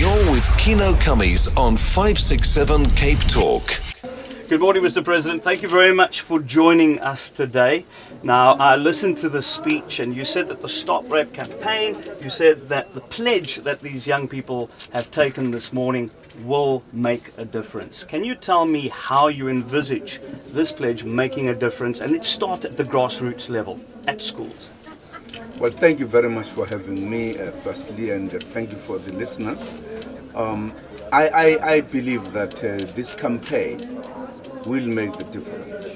You're with Kieno Kammies on 567 Cape Talk. Good morning, Mr. President. Thank you very much for joining us today. Now, I listened to the speech and you said that the Stop Rape campaign, you said that the pledge that these young people have taken this morning will make a difference. Can you tell me how you envisage this pledge making a difference? And let's start at the grassroots level, at schools. Well, thank you very much for having me, firstly, and thank you for the listeners. I believe that this campaign will make the difference.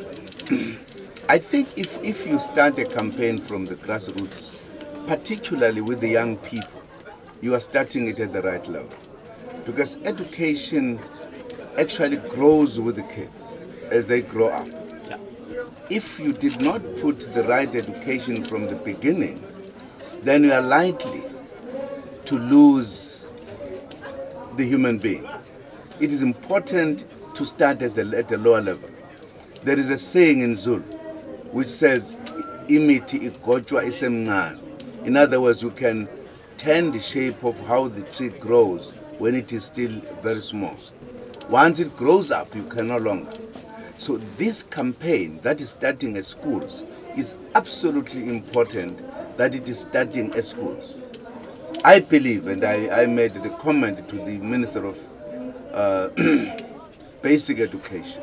I think if you start a campaign from the grassroots, particularly with the young people, you are starting it at the right level. Because education actually grows with the kids as they grow up. If you did not put the right education from the beginning, then you are likely to lose the human being. It is important to start at the lower level. There is a saying in Zulu which says, "Imithi igotshwa isemncane." In other words, you can turn the shape of how the tree grows when it is still very small. Once it grows up, you can no longer. So this campaign that is starting at schools is absolutely important that it is starting at schools. I believe, and I made the comment to the Minister of Basic Education,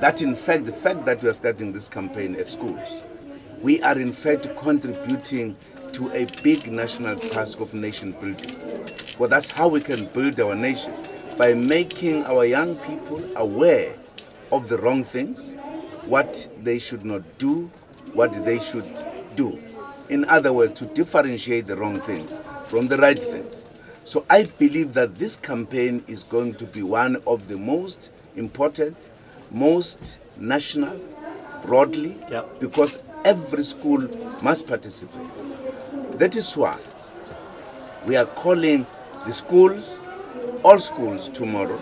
that in fact, the fact that we are starting this campaign at schools, we are in fact contributing to a big national task of nation building. Well, that's how we can build our nation, by making our young people aware of the wrong things, what they should not do, what they should do. In other words, to differentiate the wrong things from the right things. So I believe that this campaign is going to be one of the most important, most national, broadly, because every school must participate. That is why we are calling the schools, all schools tomorrow,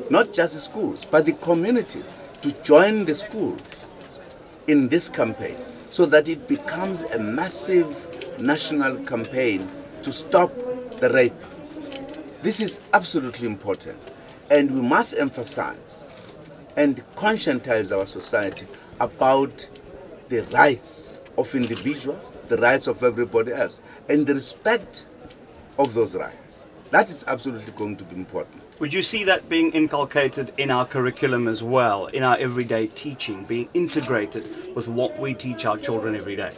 not just the schools, but the communities, to join the schools in this campaign so that it becomes a massive national campaign to stop the rape. This is absolutely important, and we must emphasize and conscientize our society about the rights of individuals, the rights of everybody else, and the respect of those rights. That is absolutely going to be important. Would you see that being inculcated in our curriculum as well, in our everyday teaching, being integrated with what we teach our children every day?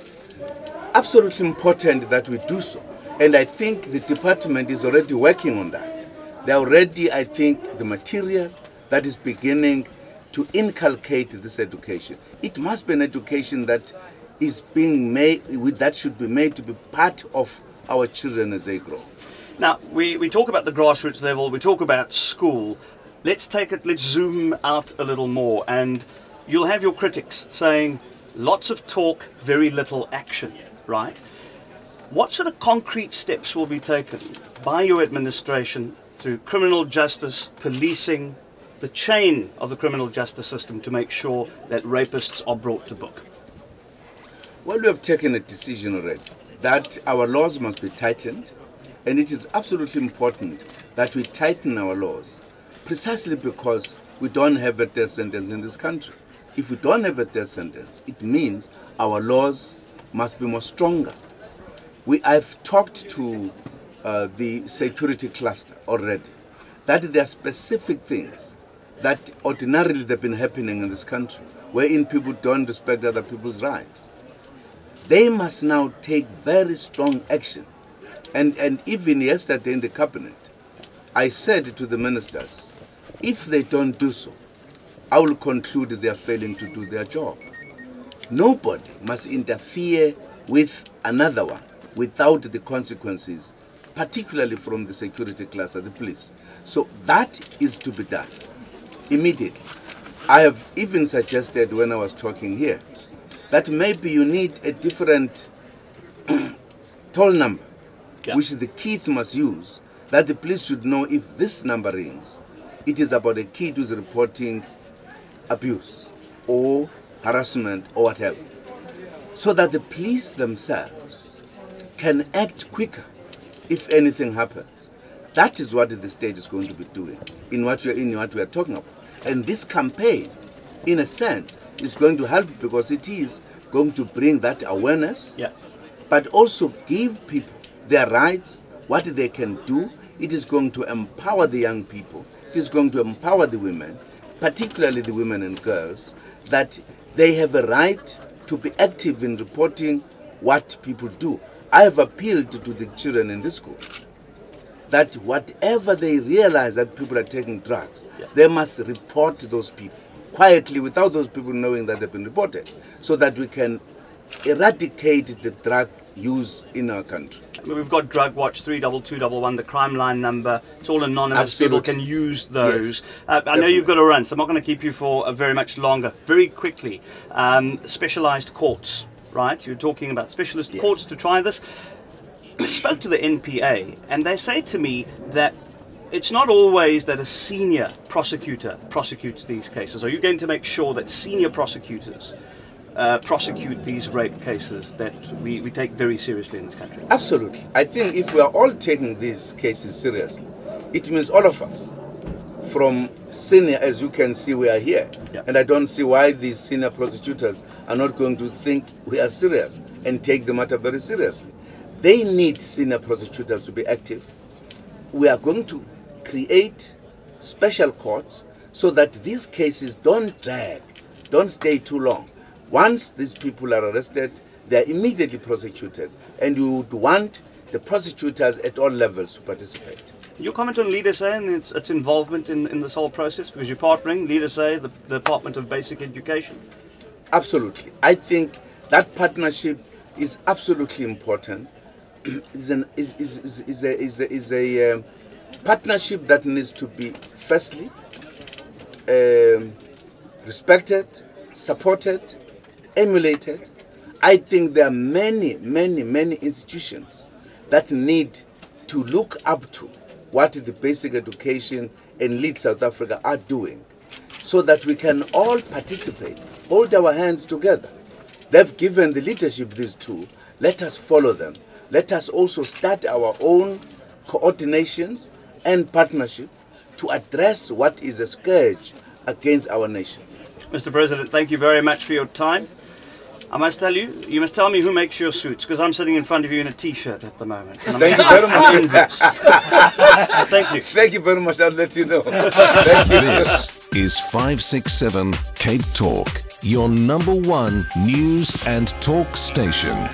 Absolutely important that we do so. And I think the department is already working on that. They're already, I think, the material that is beginning to inculcate this education. It must be an education that is being made, that should be made to be part of our children as they grow. Now, we talk about the grassroots level, we talk about school. Let's zoom out a little more, and you'll have your critics saying lots of talk, very little action, right? What sort of concrete steps will be taken by your administration through criminal justice, policing, the chain of the criminal justice system to make sure that rapists are brought to book? Well, we have taken a decision already that our laws must be tightened, and it is absolutely important that we tighten our laws precisely because we don't have a death sentence in this country. If we don't have a death sentence, it means our laws must be more stronger. I've talked to the security cluster already, that there are specific things that ordinarily have been happening in this country, wherein people don't respect other people's rights. They must now take very strong action. And even yesterday in the cabinet, I said to the ministers, if they don't do so, I will conclude they are failing to do their job. Nobody must interfere with another one without the consequences, particularly from the security cluster, the police. So that is to be done immediately. I have even suggested when I was talking here that maybe you need a different toll number, which the kids must use, that the police should know if this number rings, it is about a kid who's reporting abuse or harassment or whatever, so that the police themselves can act quicker if anything happens. That is what the state is going to be doing in what we are talking about. And this campaign, in a sense, is going to help because it is going to bring that awareness, but also give people their rights, what they can do. It is going to empower the young people. It is going to empower the women, particularly the women and girls, that they have a right to be active in reporting what people do. I have appealed to the children in this school that whatever they realize that people are taking drugs, they must report those people quietly without those people knowing that they've been reported, so that we can eradicate the drug use in our country. We've got Drug Watch 32211, the crime line number. It's all anonymous. Absolutely. People can use those. Yes, I know you've got to run, so I'm not going to keep you for very much longer. Very quickly, specialised courts, right? You're talking about specialist courts to try this. I spoke to the NPA, and they say to me that it's not always that a senior prosecutor prosecutes these cases. Are you going to make sure that senior prosecutors prosecute these rape cases that we take very seriously in this country? Absolutely. I think if we are all taking these cases seriously, it means all of us, from senior, as you can see, we are here. And I don't see why these senior prosecutors are not going to think we are serious and take the matter very seriously. They need senior prosecutors to be active. We are going to create special courts so that these cases don't drag, don't stay too long. Once these people are arrested, they are immediately prosecuted, and you would want the prosecutors at all levels to participate. Your comment on Leader Say and its involvement in this whole process, because you're partnering Leader Say, the Department of Basic Education. Absolutely. I think that partnership is absolutely important. Is a partnership that needs to be firstly respected, supported, emulated. I think there are many institutions that need to look up to what the basic education and Lead South Africa are doing, so that we can all participate, hold our hands together. They've given the leadership these two. Let us follow them. Let us also start our own coordinations and partnership to address what is a scourge against our nation. Mr. President, thank you very much for your time. I must tell you, you must tell me who makes your suits, because I'm sitting in front of you in a T-shirt at the moment. And Thank you very much. Thank you. Thank you very much. I'll let you know. Thank you. This is 567 Cape Talk, your #1 news and talk station.